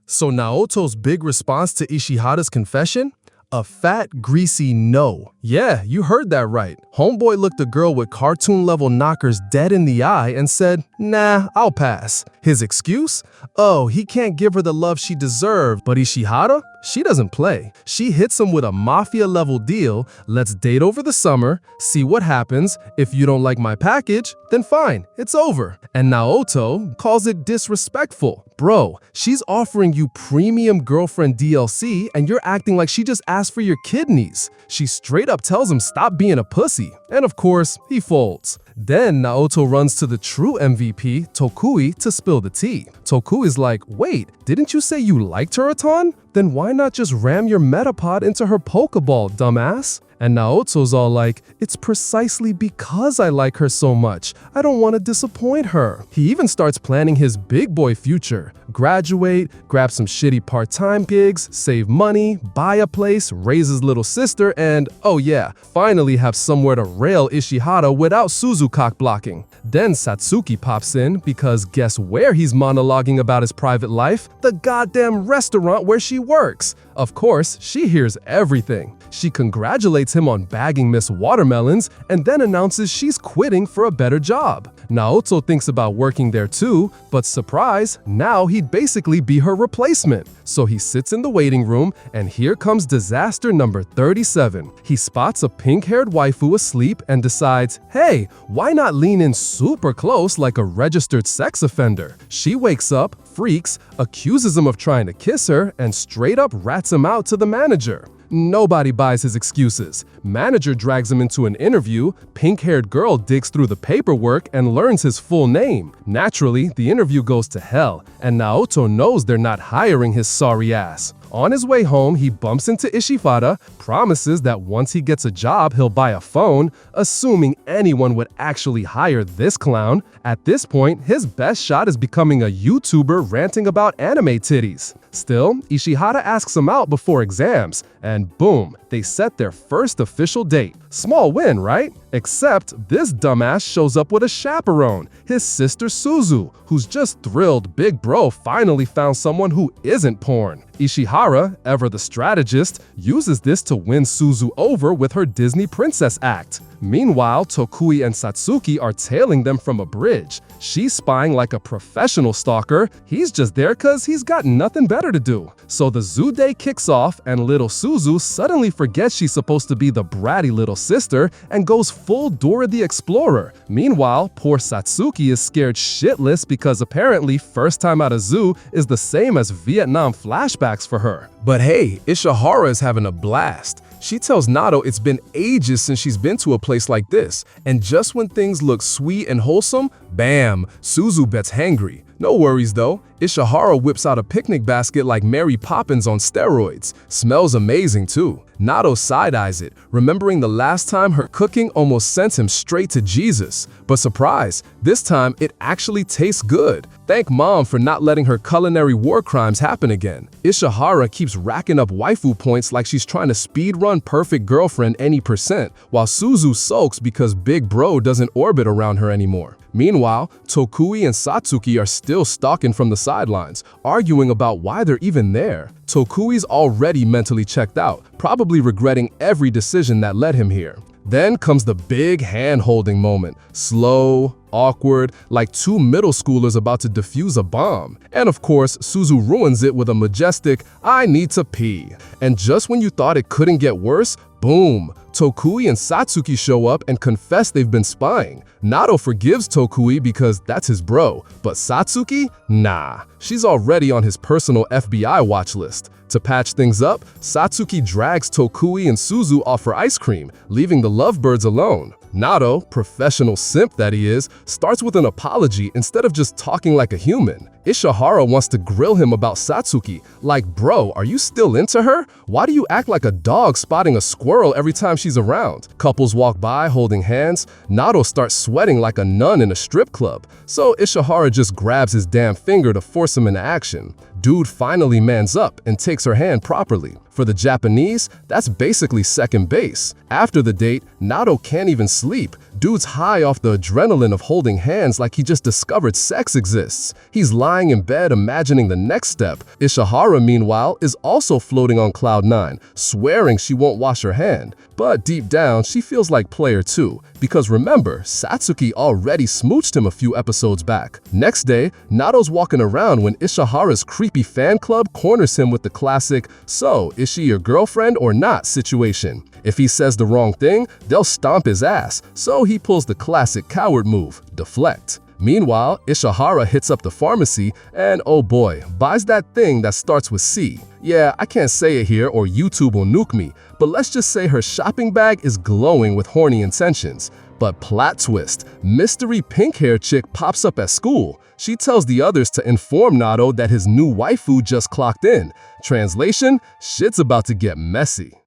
So Naoto's big response to Ishihara's confession? A fat, greasy no. Yeah, you heard that right. Homeboy looked a girl with cartoon-level knockers dead in the eye and said, nah, I'll pass. His excuse? Oh, he can't give her the love she deserved, but Ishihara? She doesn't play. She hits him with a mafia-level deal. Let's date over the summer, see what happens. If you don't like my package, then fine, it's over. And Naoto calls it disrespectful. Bro, she's offering you premium girlfriend DLC and you're acting like she just asked for your kidneys. She straight up tells him stop being a pussy. And of course, he folds. Then Naoto runs to the true MVP, Tokui, to spill the tea. Tokui's like, wait, didn't you say you liked her a ton? Then why not just ram your Metapod into her Pokeball, dumbass? And Naoto's all like, it's precisely because I like her so much. I don't want to disappoint her. He even starts planning his big boy future. Graduate, grab some shitty part-time gigs, save money, buy a place, raise his little sister, and, oh yeah, finally have somewhere to rail Ishihara without Suzu cock blocking. Then Satsuki pops in because guess where he's monologuing about his private life? The goddamn restaurant where she works. Of course, she hears everything. She congratulates him on bagging Miss Watermelons and then announces she's quitting for a better job. Naoto thinks about working there too, but surprise, now he'd basically be her replacement. So he sits in the waiting room and here comes disaster number 37. He spots a pink-haired waifu asleep and decides, hey, why not lean in super close like a registered sex offender? She wakes up, freaks, accuses him of trying to kiss her, and straight up rats him out to the manager. Nobody buys his excuses. Manager drags him into an interview, pink-haired girl digs through the paperwork and learns his full name. Naturally, the interview goes to hell, and Naoto knows they're not hiring his sorry ass. On his way home, he bumps into Ishihara, promises that once he gets a job, he'll buy a phone, assuming anyone would actually hire this clown. At this point, his best shot is becoming a YouTuber ranting about anime titties. Still, Ishihara asks him out before exams, and boom, they set their first official date. Small win, right? Except this dumbass shows up with a chaperone, his sister Suzu, who's just thrilled big bro finally found someone who isn't porn. Ishihara, ever the strategist, uses this to win Suzu over with her Disney princess act. Meanwhile, Tokui and Satsuki are tailing them from a bridge. She's spying like a professional stalker. He's just there cause he's got nothing better to do. So the zoo day kicks off and little Suzu suddenly forgets she's supposed to be the bratty little sister and goes full Dora the Explorer. Meanwhile, poor Satsuki is scared shitless because apparently first time at a zoo is the same as Vietnam flashbacks for her. But hey, Ishihara is having a blast. She tells Nato it's been ages since she's been to a place like this, and just when things look sweet and wholesome, bam, Suzu gets hangry. No worries though, Ishihara whips out a picnic basket like Mary Poppins on steroids. Smells amazing too. Nato side-eyes it, remembering the last time her cooking almost sent him straight to Jesus. But surprise, this time it actually tastes good. Thank mom for not letting her culinary war crimes happen again. Ishihara keeps racking up waifu points like she's trying to speedrun Perfect Girlfriend any percent, while Suzu sulks because Big Bro doesn't orbit around her anymore. Meanwhile, Tokui and Satsuki are still stalking from the sidelines, arguing about why they're even there. Tokui's already mentally checked out, probably regretting every decision that led him here. Then comes the big hand-holding moment. Slow, awkward, like two middle schoolers about to defuse a bomb. And of course, Suzu ruins it with a majestic, "I need to pee." And just when you thought it couldn't get worse, boom! Tokui and Satsuki show up and confess they've been spying. Nato forgives Tokui because that's his bro, but Satsuki? Nah, she's already on his personal FBI watch list. To patch things up, Satsuki drags Tokui and Suzu off for ice cream, leaving the lovebirds alone. Nato, professional simp that he is, starts with an apology instead of just talking like a human. Ishihara wants to grill him about Satsuki, like, bro, are you still into her? Why do you act like a dog spotting a squirrel every time she's around? Couples walk by holding hands. Nato starts sweating like a nun in a strip club, so Ishihara just grabs his damn finger to force him into action. Dude finally mans up and takes her hand properly. For the Japanese, that's basically second base. After the date, Nato can't even sleep. Dude's high off the adrenaline of holding hands like he just discovered sex exists. He's lying in bed imagining the next step. Ishihara, meanwhile, is also floating on cloud 9, swearing she won't wash her hand. But deep down, she feels like player 2, because remember, Satsuki already smooched him a few episodes back. Next day, Nato's walking around when Ishihara's creepy fan club corners him with the classic, "So, is she your girlfriend or not?" situation. If he says the wrong thing, they'll stomp his ass, so he pulls the classic coward move, deflect. Meanwhile, Ishihara hits up the pharmacy and, oh boy, buys that thing that starts with C. Yeah, I can't say it here or YouTube will nuke me, but let's just say her shopping bag is glowing with horny intentions. But plot twist, mystery pink-hair chick pops up at school. She tells the others to inform Nato that his new waifu just clocked in. Translation, shit's about to get messy.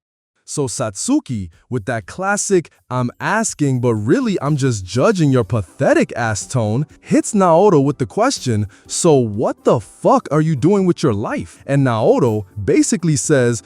So Satsuki, with that classic "I'm asking but really I'm just judging your pathetic ass" tone, hits Naoto with the question, "So what the fuck are you doing with your life?" And Naoto basically says,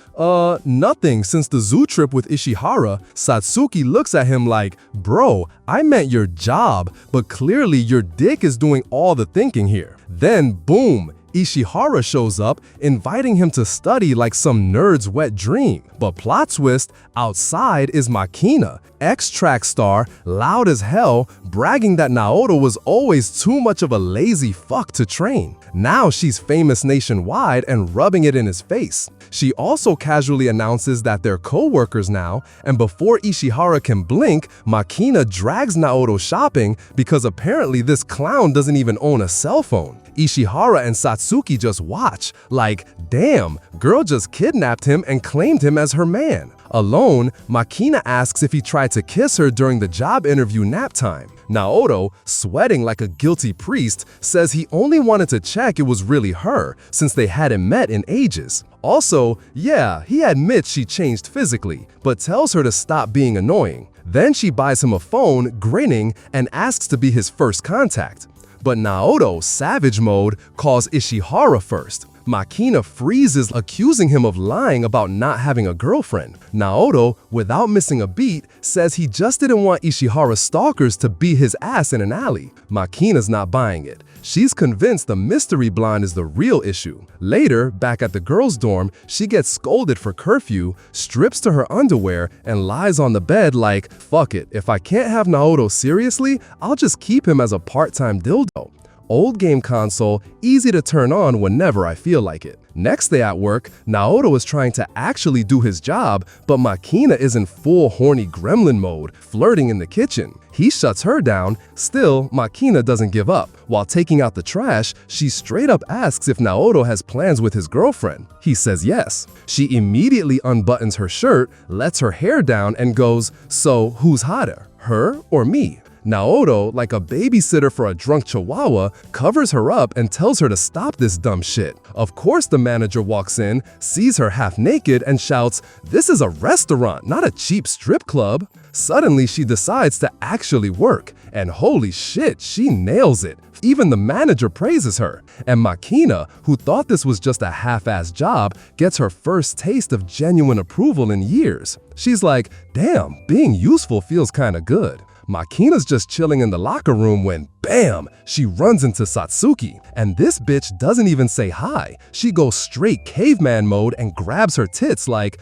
nothing since the zoo trip with Ishihara." Satsuki looks at him like, "Bro, I meant your job, but clearly your dick is doing all the thinking here." Then boom! Ishihara shows up, inviting him to study like some nerd's wet dream. But plot twist, outside is Makina, ex-track star, loud as hell, bragging that Naoto was always too much of a lazy fuck to train. Now she's famous nationwide and rubbing it in his face. She also casually announces that they're co-workers now, and before Ishihara can blink, Makina drags Naoto shopping because apparently this clown doesn't even own a cell phone. Ishihara and Satsuki just watch, like, damn, girl just kidnapped him and claimed him as her man. Alone, Makina asks if he tried to kiss her during the job interview nap time. Naoto, sweating like a guilty priest, says he only wanted to check it was really her, since they hadn't met in ages. Also, yeah, he admits she changed physically, but tells her to stop being annoying. Then she buys him a phone, grinning, and asks to be his first contact. But Naoto, savage mode, calls Ishihara first. Makina freezes, accusing him of lying about not having a girlfriend. Naoto, without missing a beat, says he just didn't want Ishihara's stalkers to beat his ass in an alley. Makina's not buying it. She's convinced the mystery blonde is the real issue. Later, back at the girls' dorm, she gets scolded for curfew, strips to her underwear, and lies on the bed like, fuck it, if I can't have Naoto seriously, I'll just keep him as a part-time dildo. Old game console, easy to turn on whenever I feel like it. Next day at work, Naoto is trying to actually do his job, but Makina is in full horny gremlin mode, flirting in the kitchen. He shuts her down. Still, Makina doesn't give up. While taking out the trash, she straight up asks if Naoto has plans with his girlfriend. He says yes. She immediately unbuttons her shirt, lets her hair down, and goes, "So who's hotter, her or me?" Naoto, like a babysitter for a drunk chihuahua, covers her up and tells her to stop this dumb shit. Of course, the manager walks in, sees her half naked, and shouts, "This is a restaurant, not a cheap strip club." Suddenly, she decides to actually work, and holy shit, she nails it. Even the manager praises her. And Makina, who thought this was just a half-assed job, gets her first taste of genuine approval in years. She's like, damn, being useful feels kinda good. Makina's just chilling in the locker room when, bam, she runs into Satsuki. And this bitch doesn't even say hi. She goes straight caveman mode and grabs her tits like,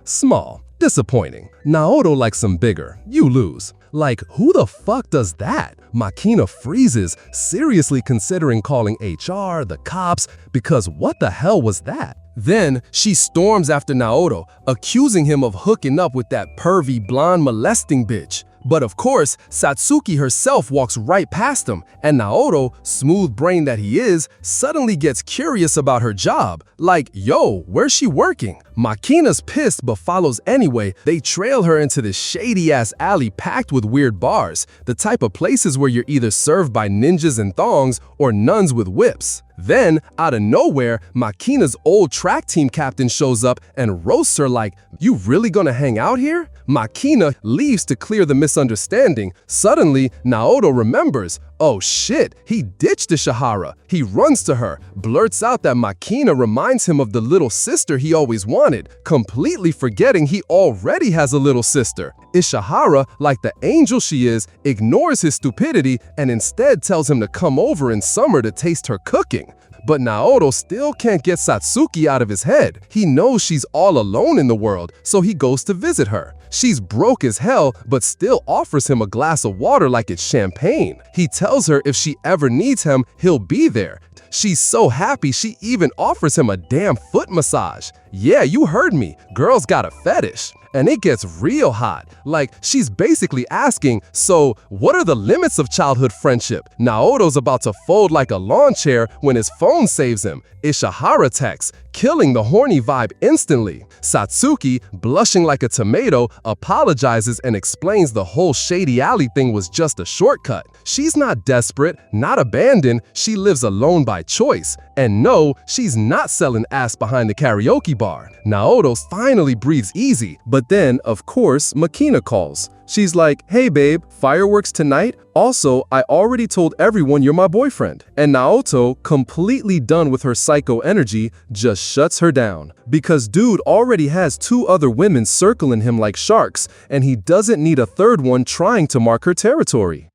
small. Disappointing. Naoto likes them bigger. You lose. Like, who the fuck does that? Makina freezes, seriously considering calling HR, the cops, because what the hell was that? Then, she storms after Naoto, accusing him of hooking up with that pervy blonde molesting bitch. But of course, Satsuki herself walks right past him, and Naoto, smooth brain that he is, suddenly gets curious about her job. Like, yo, where's she working? Makina's pissed but follows anyway. They trail her into this shady-ass alley packed with weird bars, the type of places where you're either served by ninjas in thongs or nuns with whips. Then, out of nowhere, Makina's old track team captain shows up and roasts her like, "You really gonna hang out here?" Makina leaves to clear the misunderstanding. Suddenly, Naoto remembers, oh shit, he ditched Ishihara. He runs to her, blurts out that Makina reminds him of the little sister he always wanted, completely forgetting he already has a little sister. Ishihara, like the angel she is, ignores his stupidity and instead tells him to come over in summer to taste her cooking. But Naoto still can't get Satsuki out of his head. He knows she's all alone in the world, so he goes to visit her. She's broke as hell, but still offers him a glass of water like it's champagne. He tells her if she ever needs him, he'll be there. She's so happy she even offers him a damn foot massage. Yeah, you heard me. Girl's got a fetish. And it gets real hot. Like, she's basically asking, so what are the limits of childhood friendship? Naoto's about to fold like a lawn chair when his phone saves him. Ishihara texts, killing the horny vibe instantly. Satsuki, blushing like a tomato, apologizes and explains the whole shady alley thing was just a shortcut. She's not desperate, not abandoned, she lives alone by choice. And no, she's not selling ass behind the karaoke bar. Naoto finally breathes easy, but then, of course, Makina calls. She's like, hey babe, fireworks tonight? Also, I already told everyone you're my boyfriend. And Naoto, completely done with her psycho energy, just shuts her down. Because dude already has 2 other women circling him like sharks, and he doesn't need a third one trying to mark her territory.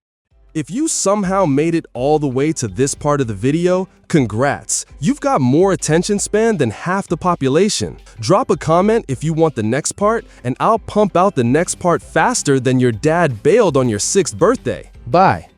If you somehow made it all the way to this part of the video, congrats! You've got more attention span than half the population. Drop a comment if you want the next part, and I'll pump out the next part faster than your dad bailed on your 6th birthday. Bye!